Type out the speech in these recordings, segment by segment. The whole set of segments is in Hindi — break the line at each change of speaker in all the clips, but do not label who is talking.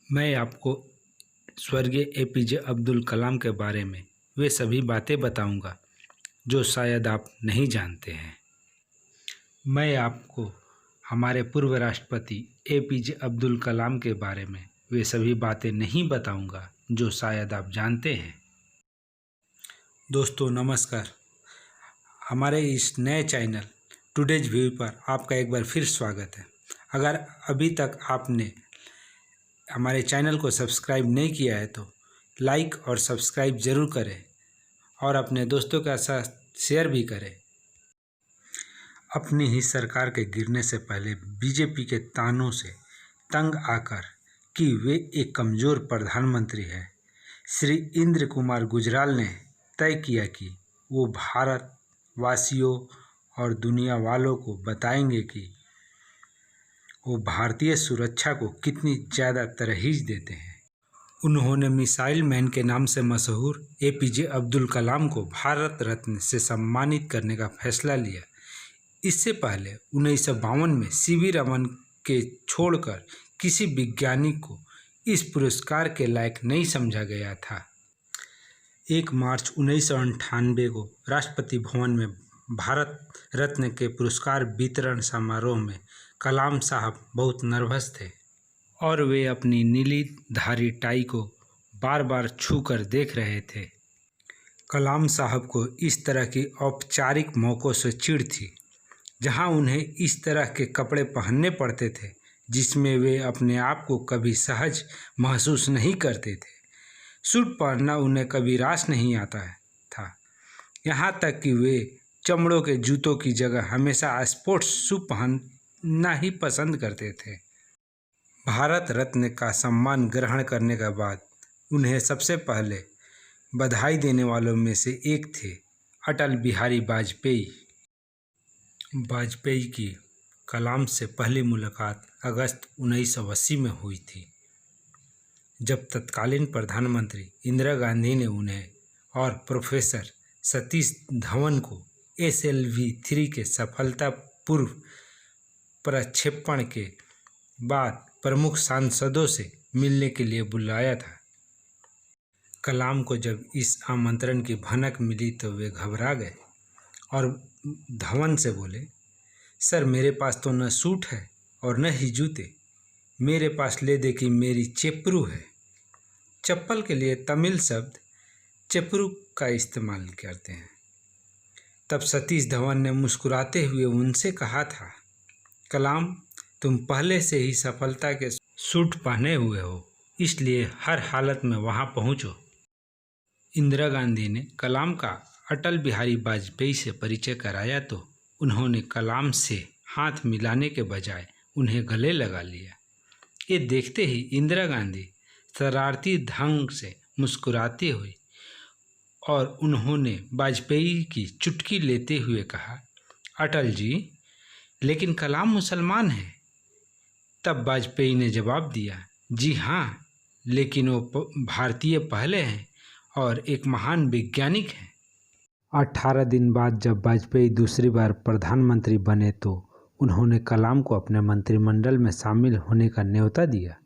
मैं आपको स्वर्गीय एपीजे अब्दुल कलाम के बारे में वे सभी बातें बताऊंगा जो शायद आप नहीं जानते हैं। मैं आपको हमारे पूर्व राष्ट्रपति एपीजे अब्दुल कलाम के बारे में वे सभी बातें नहीं बताऊंगा जो शायद आप जानते हैं। दोस्तों नमस्कार, हमारे इस नए चैनल टुडेज व्यू पर आपका एक बार फिर स्वागत है। अगर अभी तक आपने हमारे चैनल को सब्सक्राइब नहीं किया है तो लाइक और सब्सक्राइब ज़रूर करें और अपने दोस्तों के साथ शेयर भी करें। अपनी ही सरकार के गिरने से पहले बीजेपी के तानों से तंग आकर कि वे एक कमज़ोर प्रधानमंत्री हैं, श्री इंद्र कुमार गुजराल ने तय किया कि वो भारत वासियों और दुनिया वालों को बताएंगे कि वो भारतीय सुरक्षा को कितनी ज़्यादा तरजीह देते हैं। उन्होंने मिसाइल मैन के नाम से मशहूर एपीजे अब्दुल कलाम को भारत रत्न से सम्मानित करने का फैसला लिया। इससे पहले 1952 में सीवी रमन के छोड़कर किसी वैज्ञानिक को इस पुरस्कार के लायक नहीं समझा गया था। 1 मार्च 1998 को राष्ट्रपति भवन में भारत रत्न के पुरस्कार वितरण समारोह में कलाम साहब बहुत नर्वस थे और वे अपनी नीली धारी टाई को बार बार छू कर देख रहे थे। कलाम साहब को इस तरह की औपचारिक मौक़ों से चिढ़ थी जहां उन्हें इस तरह के कपड़े पहनने पड़ते थे जिसमें वे अपने आप को कभी सहज महसूस नहीं करते थे। सूट पहनना उन्हें कभी रास नहीं आता था, यहाँ तक कि वे चमड़ों के जूतों की जगह हमेशा स्पोर्ट्स शू पहनना ही पसंद करते थे। भारत रत्न का सम्मान ग्रहण करने के बाद उन्हें सबसे पहले बधाई देने वालों में से एक थे अटल बिहारी वाजपेयी। वाजपेयी की कलाम से पहली मुलाकात अगस्त 1980 में हुई थी, जब तत्कालीन प्रधानमंत्री इंदिरा गांधी ने उन्हें और प्रोफेसर सतीश धवन को SLV-3 के सफलतापूर्व प्रक्षेपण के बाद प्रमुख सांसदों से मिलने के लिए बुलाया था। कलाम को जब इस आमंत्रण की भनक मिली तो वे घबरा गए और धवन से बोले, सर मेरे पास तो न सूट है और न ही जूते, मेरे पास ले दे कि मेरी चेपरू है। चप्पल के लिए तमिल शब्द चेपरू का इस्तेमाल करते हैं। तब सतीश धवन ने मुस्कुराते हुए उनसे कहा था, कलाम तुम पहले से ही सफलता के सूट पहने हुए हो, इसलिए हर हालत में वहां पहुंचो। इंदिरा गांधी ने कलाम का अटल बिहारी वाजपेयी से परिचय कराया तो उन्होंने कलाम से हाथ मिलाने के बजाय उन्हें गले लगा लिया। ये देखते ही इंदिरा गांधी शरारती ढंग से मुस्कुराती हुई और उन्होंने वाजपेयी की चुटकी लेते हुए कहा, अटल जी लेकिन कलाम मुसलमान है। तब वाजपेयी ने जवाब दिया, जी हाँ, लेकिन वो भारतीय पहले हैं और एक महान वैज्ञानिक हैं। 18 दिन बाद जब वाजपेयी दूसरी बार प्रधानमंत्री बने तो उन्होंने कलाम को अपने मंत्रिमंडल में शामिल होने का न्योता दिया।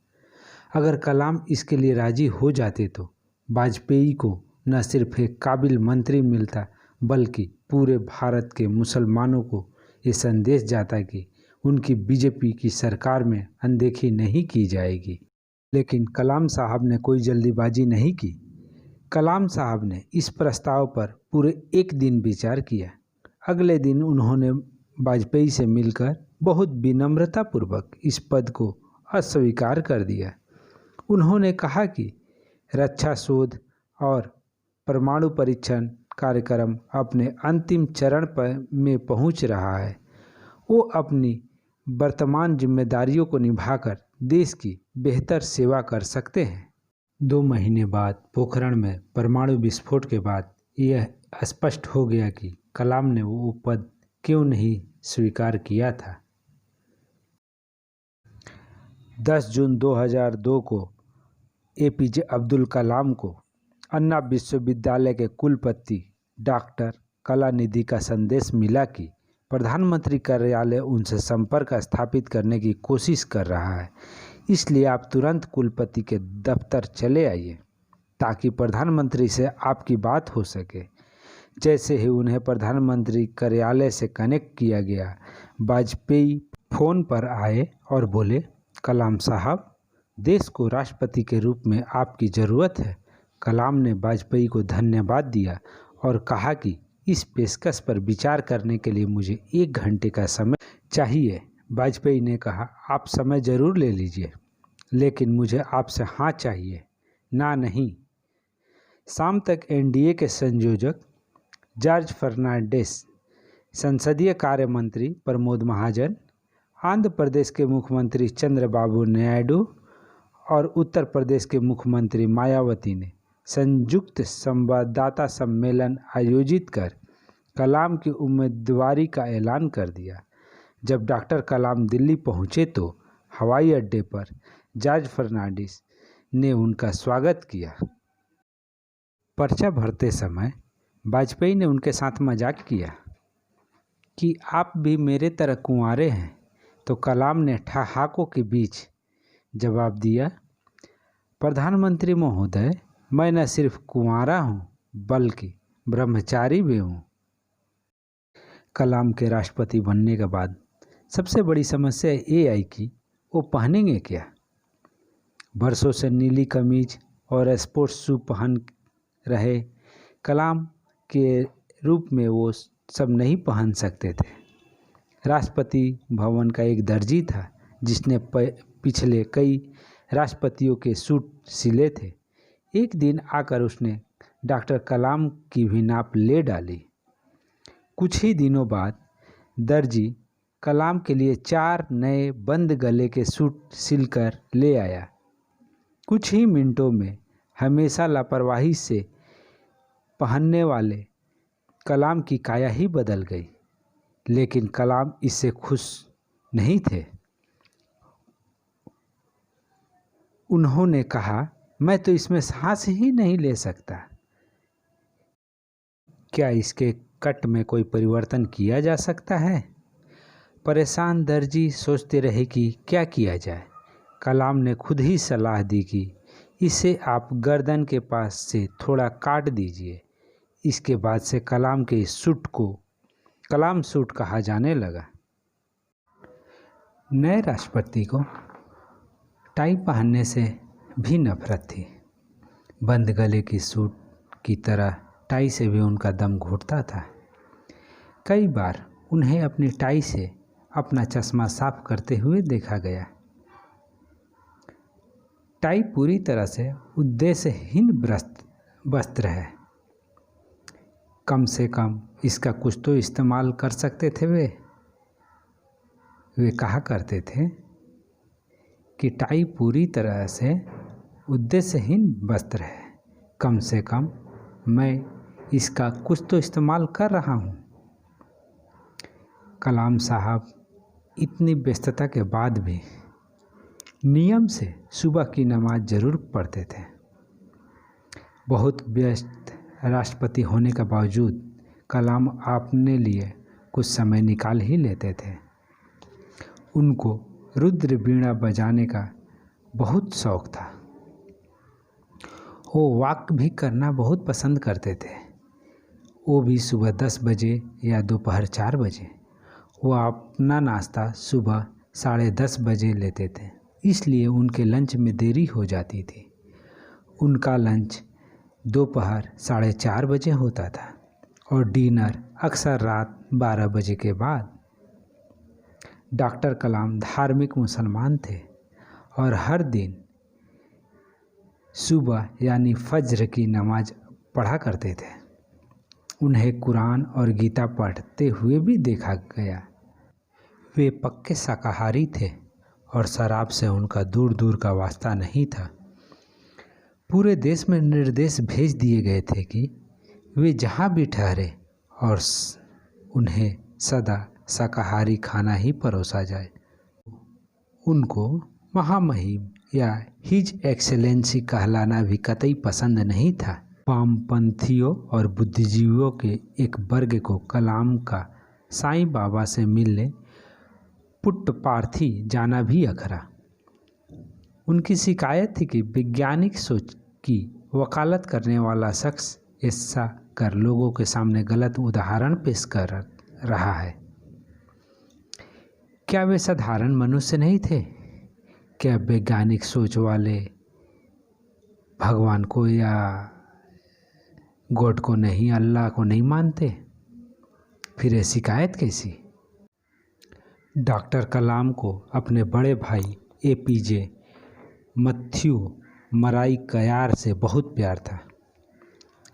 अगर कलाम इसके लिए राजी हो जाते तो वाजपेयी को न सिर्फ एक काबिल मंत्री मिलता बल्कि पूरे भारत के मुसलमानों को ये संदेश जाता कि उनकी बीजेपी की सरकार में अनदेखी नहीं की जाएगी। लेकिन कलाम साहब ने कोई जल्दीबाजी नहीं की। कलाम साहब ने इस प्रस्ताव पर पूरे एक दिन विचार किया। अगले दिन उन्होंने वाजपेयी से मिलकर बहुत विनम्रतापूर्वक इस पद को अस्वीकार कर दिया। उन्होंने कहा कि रक्षा शोध और परमाणु परीक्षण कार्यक्रम अपने अंतिम चरण में पहुंच रहा है। वो अपनी वर्तमान जिम्मेदारियों को निभाकर देश की बेहतर सेवा कर सकते हैं। 2 महीने बाद पोखरण में परमाणु विस्फोट के बाद यह स्पष्ट हो गया कि कलाम ने वो पद क्यों नहीं स्वीकार किया था। 10 जून 2002 को एपीजे अब्दुल कलाम को अन्ना विश्वविद्यालय के कुलपति डॉक्टर कलानिधि का संदेश मिला कि प्रधानमंत्री कार्यालय उनसे संपर्क स्थापित करने की कोशिश कर रहा है। इसलिए आप तुरंत कुलपति के दफ्तर चले आइए ताकि प्रधानमंत्री से आपकी बात हो सके। जैसे ही उन्हें प्रधानमंत्री कार्यालय से कनेक्ट किया गया, वाजपेयी फ़ोन पर आए और बोले, कलाम साहब, देश को राष्ट्रपति के रूप में आपकी ज़रूरत है। कलाम ने वाजपेयी को धन्यवाद दिया और कहा कि इस पेशकश पर विचार करने के लिए मुझे 1 घंटे का समय चाहिए। वाजपेयी ने कहा, आप समय ज़रूर ले लीजिए, लेकिन मुझे आपसे हाँ चाहिए, ना नहीं। शाम तक एनडीए के संयोजक जॉर्ज फर्नांडिस, संसदीय कार्य मंत्री प्रमोद महाजन, आंध्र प्रदेश के मुख्यमंत्री चंद्रबाबू नायडू और उत्तर प्रदेश के मुख्यमंत्री मायावती ने संयुक्त संवाददाता सम्मेलन आयोजित कर कलाम की उम्मीदवारी का ऐलान कर दिया। जब डॉक्टर कलाम दिल्ली पहुंचे तो हवाई अड्डे पर जॉर्ज फर्नांडिस ने उनका स्वागत किया। पर्चा भरते समय वाजपेयी ने उनके साथ मजाक किया कि आप भी मेरे तरह कुंवारे हैं, तो कलाम ने ठहाकों के बीच जवाब दिया, प्रधानमंत्री महोदय, मैं न सिर्फ कुंवारा हूँ बल्कि ब्रह्मचारी भी हूँ। कलाम के राष्ट्रपति बनने के बाद सबसे बड़ी समस्या ये आई कि वो पहनेंगे क्या। बरसों से नीली कमीज और स्पोर्ट्स शू पहन रहे कलाम के रूप में वो सब नहीं पहन सकते थे। राष्ट्रपति भवन का एक दर्जी था जिसने पिछले कई राष्ट्रपतियों के सूट सिले थे। एक दिन आकर उसने डॉक्टर कलाम की भी नाप ले डाली। कुछ ही दिनों बाद दर्जी कलाम के लिए 4 नए बंद गले के सूट सिलकर ले आया। कुछ ही मिनटों में हमेशा लापरवाही से पहनने वाले कलाम की काया ही बदल गई। लेकिन कलाम इससे खुश नहीं थे। उन्होंने कहा, मैं तो इसमें सांस ही नहीं ले सकता। क्या इसके कट में कोई परिवर्तन किया जा सकता है? परेशान दर्जी सोचते रहे कि क्या किया जाए। कलाम ने खुद ही सलाह दी कि इसे आप गर्दन के पास से थोड़ा काट दीजिए। इसके बाद से कलाम के इस सूट को कलाम सूट कहा जाने लगा। नए राष्ट्रपति को टाई पहनने से भी नफरत थी। बंद गले की सूट की तरह टाई से भी उनका दम घुटता था। कई बार उन्हें अपनी टाई से अपना चश्मा साफ करते हुए देखा गया। टाई पूरी तरह से उद्देश्यहीन वस्त्र है। कम से कम इसका कुछ तो इस्तेमाल कर सकते थे। वे कहा करते थे कि टाई पूरी तरह से उद्देश्यहीन वस्त्र है, कम से कम मैं इसका कुछ तो इस्तेमाल कर रहा हूँ। कलाम साहब इतनी व्यस्तता के बाद भी नियम से सुबह की नमाज जरूर पढ़ते थे। बहुत व्यस्त राष्ट्रपति होने के बावजूद कलाम अपने लिए कुछ समय निकाल ही लेते थे। उनको रुद्र वीणा बजाने का बहुत शौक था। वो वॉक भी करना बहुत पसंद करते थे, वो भी सुबह 10 बजे या दोपहर 4 बजे। वो अपना नाश्ता सुबह 10:30 बजे लेते थे, इसलिए उनके लंच में देरी हो जाती थी। उनका लंच दोपहर 4:30 बजे होता था और डिनर अक्सर रात 12 बजे के बाद। डॉक्टर कलाम धार्मिक मुसलमान थे और हर दिन सुबह यानी फज्र की नमाज पढ़ा करते थे। उन्हें कुरान और गीता पढ़ते हुए भी देखा गया। वे पक्के शाकाहारी थे और शराब से उनका दूर दूर का वास्ता नहीं था। पूरे देश में निर्देश भेज दिए गए थे कि वे जहाँ भी ठहरे और उन्हें सदा शाकाहारी खाना ही परोसा जाए। उनको महामहिम या हिज एक्सेलेंसी कहलाना भी कतई पसंद नहीं था। वामपंथियों और बुद्धिजीवियों के एक वर्ग को कलाम का साईं बाबा से मिलने पुट्टपार्थी जाना भी अखरा। उनकी शिकायत थी कि वैज्ञानिक सोच की वकालत करने वाला शख्स ऐसा कर लोगों के सामने गलत उदाहरण पेश कर रहा है। क्या वे साधारण मनुष्य नहीं थे? क्या वैज्ञानिक सोच वाले भगवान को या गॉड को नहीं, अल्लाह को नहीं मानते? फिर ये शिकायत कैसी? डॉक्टर कलाम को अपने बड़े भाई एपीजे मैथ्यू मराई कयार से बहुत प्यार था,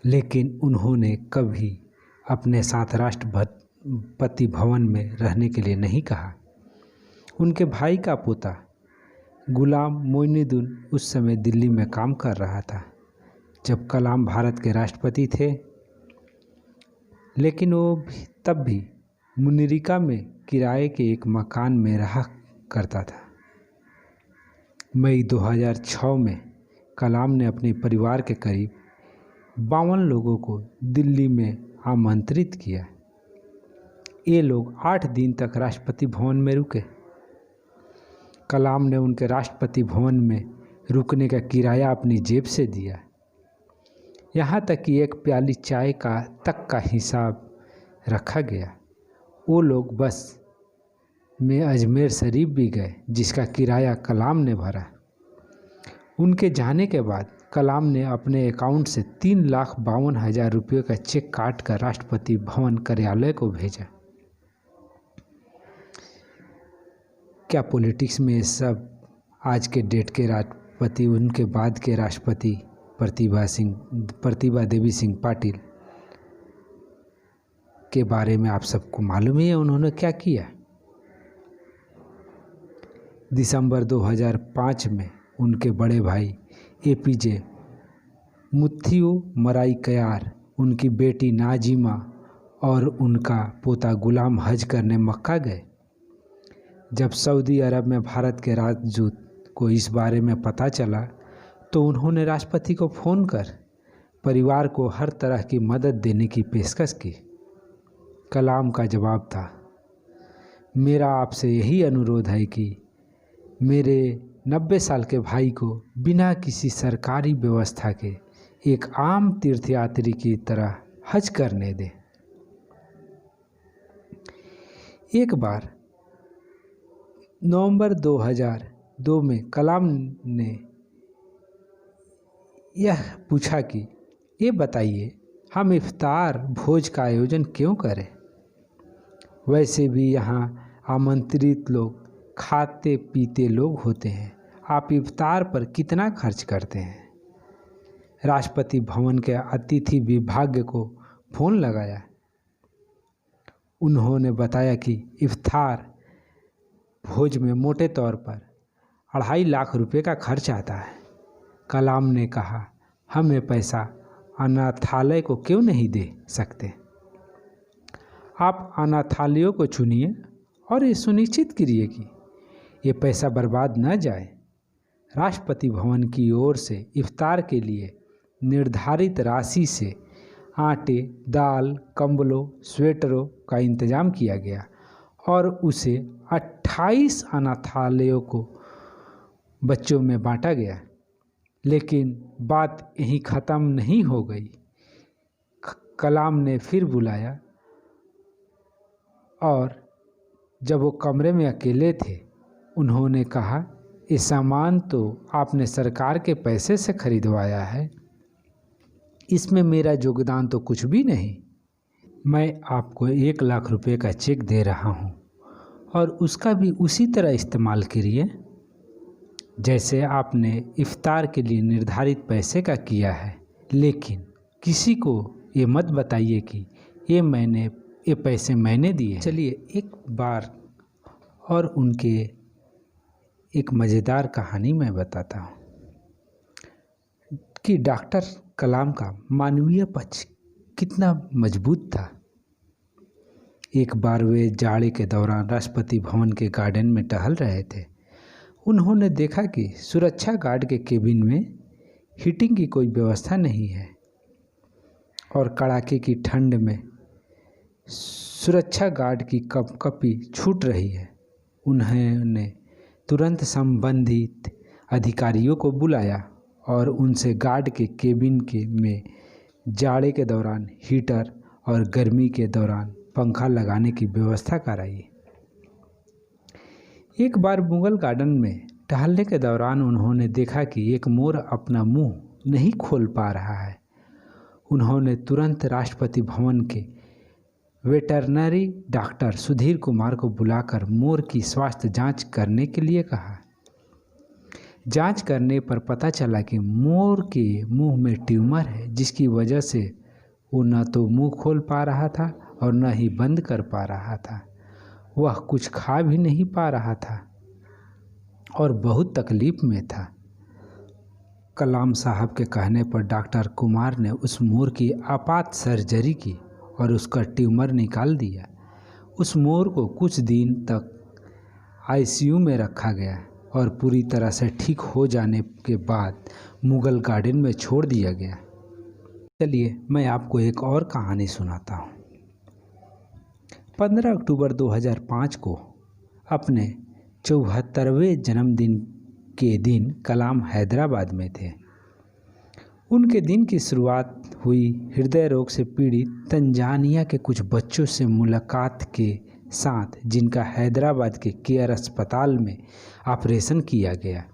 लेकिन उन्होंने कभी अपने साथ राष्ट्रपति भवन में रहने के लिए नहीं कहा। उनके भाई का पोता गुलाम मोइनुद्दीन उस समय दिल्ली में काम कर रहा था जब कलाम भारत के राष्ट्रपति थे, लेकिन वो तब भी मुनिरिका में किराए के एक मकान में रहा करता था। मई 2006 में कलाम ने अपने परिवार के करीब 52 लोगों को दिल्ली में आमंत्रित किया। ये लोग 8 दिन तक राष्ट्रपति भवन में रुके। कलाम ने उनके राष्ट्रपति भवन में रुकने का किराया अपनी जेब से दिया, यहाँ तक कि एक प्याली चाय का हिसाब रखा गया। वो लोग बस में अजमेर शरीफ भी गए, जिसका किराया कलाम ने भरा। उनके जाने के बाद कलाम ने अपने अकाउंट से 3,52,000 रुपये का चेक काट कर राष्ट्रपति भवन कार्यालय को भेजा। क्या पॉलिटिक्स में सब आज के डेट के राष्ट्रपति, उनके बाद के राष्ट्रपति प्रतिभा देवी सिंह पाटिल के बारे में आप सबको मालूम ही है उन्होंने क्या किया। दिसंबर 2005 में उनके बड़े भाई एपीजे मैथ्यू मराई कयार, उनकी बेटी नाजिमा और उनका पोता गुलाम हज करने मक्का गए। जब सऊदी अरब में भारत के राजदूत को इस बारे में पता चला तो उन्होंने राष्ट्रपति को फ़ोन कर परिवार को हर तरह की मदद देने की पेशकश की। कलाम का जवाब था, मेरा आपसे यही अनुरोध है कि मेरे 90 साल के भाई को बिना किसी सरकारी व्यवस्था के एक आम तीर्थयात्री की तरह हज करने दें। एक बार नवंबर 2002 में कलाम ने यह पूछा कि ये बताइए हम इफ्तार भोज का आयोजन क्यों करें? वैसे भी यहाँ आमंत्रित लोग खाते पीते लोग होते हैं, आप इफ्तार पर कितना खर्च करते हैं? राष्ट्रपति भवन के अतिथि विभाग को फ़ोन लगाया। उन्होंने बताया कि इफ्तार भोज में मोटे तौर पर 2.5 लाख रुपए का खर्च आता है। कलाम ने कहा, हम ये पैसा अनाथालय को क्यों नहीं दे सकते? आप अनाथालयों को चुनिए और ये सुनिश्चित करिए कि ये पैसा बर्बाद न जाए। राष्ट्रपति भवन की ओर से इफ्तार के लिए निर्धारित राशि से आटे, दाल, कंबलों, स्वेटरों का इंतजाम किया गया और उसे 28 अनाथालयों को बच्चों में बांटा गया। लेकिन बात यहीं ख़त्म नहीं हो गई। कलाम ने फिर बुलाया और जब वो कमरे में अकेले थे, उन्होंने कहा, ये सामान तो आपने सरकार के पैसे से खरीदवाया है, इसमें मेरा योगदान तो कुछ भी नहीं। मैं आपको 1 लाख रुपए का चेक दे रहा हूँ और उसका भी उसी तरह इस्तेमाल करिए जैसे आपने इफ्तार के लिए निर्धारित पैसे का किया है। लेकिन किसी को ये मत बताइए कि ये पैसे मैंने दिए। चलिए एक बार और उनके एक मज़ेदार कहानी मैं बताता हूँ कि डॉक्टर कलाम का मानवीय पक्ष कितना मजबूत था। एक बार वे जाड़े के दौरान राष्ट्रपति भवन के गार्डन में टहल रहे थे। उन्होंने देखा कि सुरक्षा गार्ड के केबिन में हीटिंग की कोई व्यवस्था नहीं है और कड़ाके की ठंड में सुरक्षा गार्ड की कपकपी छूट रही है। उन्होंने तुरंत संबंधित अधिकारियों को बुलाया और उनसे गार्ड के केबिन में जाड़े के दौरान हीटर और गर्मी के दौरान पंखा लगाने की व्यवस्था कराई। एक बार मुगल गार्डन में टहलने के दौरान उन्होंने देखा कि एक मोर अपना मुंह नहीं खोल पा रहा है। उन्होंने तुरंत राष्ट्रपति भवन के वेटरनरी डॉक्टर सुधीर कुमार को बुलाकर मोर की स्वास्थ्य जांच करने के लिए कहा। जांच करने पर पता चला कि मोर के मुंह में ट्यूमर है, जिसकी वजह से वो न तो मुंह खोल पा रहा था और न ही बंद कर पा रहा था। वह कुछ खा भी नहीं पा रहा था और बहुत तकलीफ में था। कलाम साहब के कहने पर डॉक्टर कुमार ने उस मोर की आपात सर्जरी की और उसका ट्यूमर निकाल दिया। उस मोर को कुछ दिन तक आईसीयू में रखा गया और पूरी तरह से ठीक हो जाने के बाद मुगल गार्डन में छोड़ दिया गया। चलिए मैं आपको एक और कहानी सुनाता हूँ। 15 अक्टूबर 2005 को अपने 74वें जन्मदिन के दिन कलाम हैदराबाद में थे। उनके दिन की शुरुआत हुई हृदय रोग से पीड़ित तंजानिया के कुछ बच्चों से मुलाकात के साथ, जिनका हैदराबाद के केयर अस्पताल में ऑपरेशन किया गया।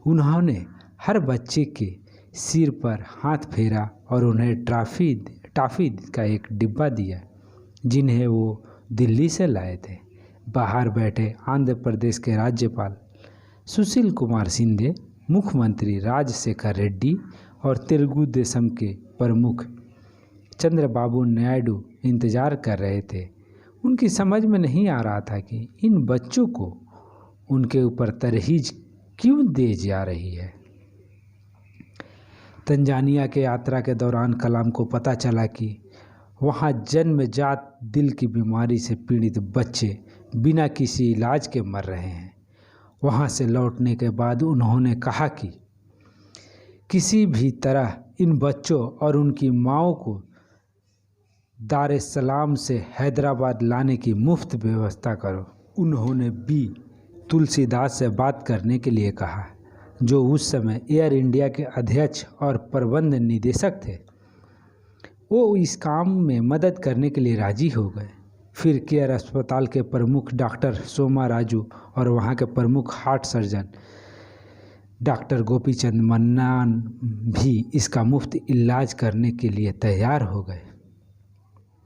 उन्होंने हर बच्चे के सिर पर हाथ फेरा और उन्हें टॉफ़ी का एक डिब्बा दिया, जिन्हें वो दिल्ली से लाए थे। बाहर बैठे आंध्र प्रदेश के राज्यपाल सुशील कुमार शिंदे, मुख्यमंत्री राजशेखर रेड्डी और तेलुगु देशम के प्रमुख चंद्रबाबू नायडू इंतज़ार कर रहे थे। उनकी समझ में नहीं आ रहा था कि इन बच्चों को उनके ऊपर तरहीज क्यों दी जा रही है। तंजानिया के यात्रा के दौरान कलाम को पता चला कि वहाँ जन्मजात दिल की बीमारी से पीड़ित बच्चे बिना किसी इलाज के मर रहे हैं। वहाँ से लौटने के बाद उन्होंने कहा कि किसी भी तरह इन बच्चों और उनकी माँओं को दार एस सलाम से हैदराबाद लाने की मुफ्त व्यवस्था करो। उन्होंने बी तुलसीदास से बात करने के लिए कहा, जो उस समय एयर इंडिया के अध्यक्ष और प्रबंध निदेशक थे। वो इस काम में मदद करने के लिए राजी हो गए। फिर केयर अस्पताल के प्रमुख डॉक्टर सोमा राजू और वहाँ के प्रमुख heart surgeon doctor Gopichand mannan भी इसका मुफ्त इलाज करने के लिए तैयार हो गए।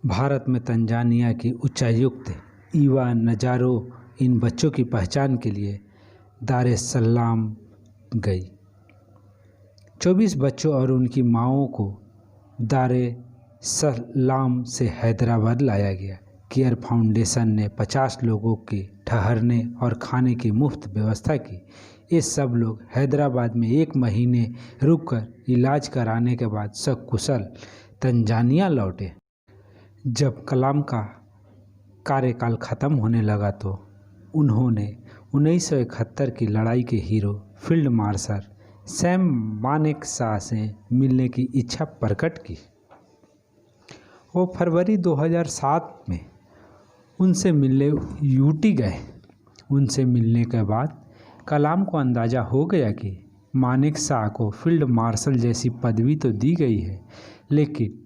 भारत में तंजानिया की उच्चायुक्त ईवा नजारो इन बच्चों की पहचान के लिए दार एस सलाम गई। 24 बच्चों और उनकी माँओं को दार एस सलाम से हैदराबाद लाया गया। केयर फाउंडेशन ने 50 लोगों के ठहरने और खाने की मुफ्त व्यवस्था की। ये सब लोग हैदराबाद में 1 महीने रुककर इलाज कराने के बाद सकुशल तंजानिया लौटे। जब कलाम का कार्यकाल ख़त्म होने लगा तो उन्होंने 1971 की लड़ाई के hero field marshal Sam Manekshaw से मिलने की इच्छा प्रकट की। वो फरवरी 2007 में उनसे मिलने यूटी गए। उनसे मिलने के बाद कलाम को अंदाज़ा हो गया कि मानेकशॉ को फील्ड मार्शल जैसी पदवी तो दी गई है, लेकिन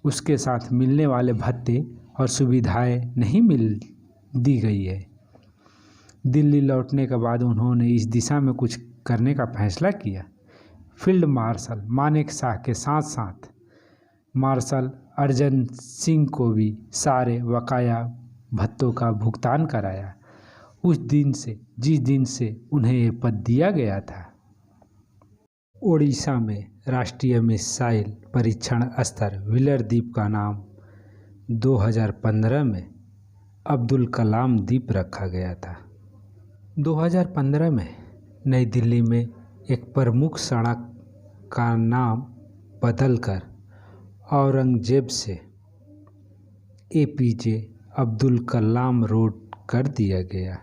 उसके साथ मिलने वाले भत्ते और सुविधाएं नहीं दी गई है। दिल्ली लौटने के बाद उन्होंने इस दिशा में कुछ करने का फैसला किया। फील्ड मार्शल मानेकशॉ के साथ साथ मार्शल अर्जन सिंह को भी सारे बकाया भत्तों का भुगतान कराया। उस दिन से जिस दिन से उन्हें ये पद दिया गया था। ओडिशा में राष्ट्रीय मिसाइल परीक्षण स्तर व्हीलर द्वीप का नाम 2015 में अब्दुल कलाम द्वीप रखा गया था। 2015 में नई दिल्ली में एक प्रमुख सड़क का नाम बदलकर औरंगजेब से APJ अब्दुल कलाम रोड कर दिया गया।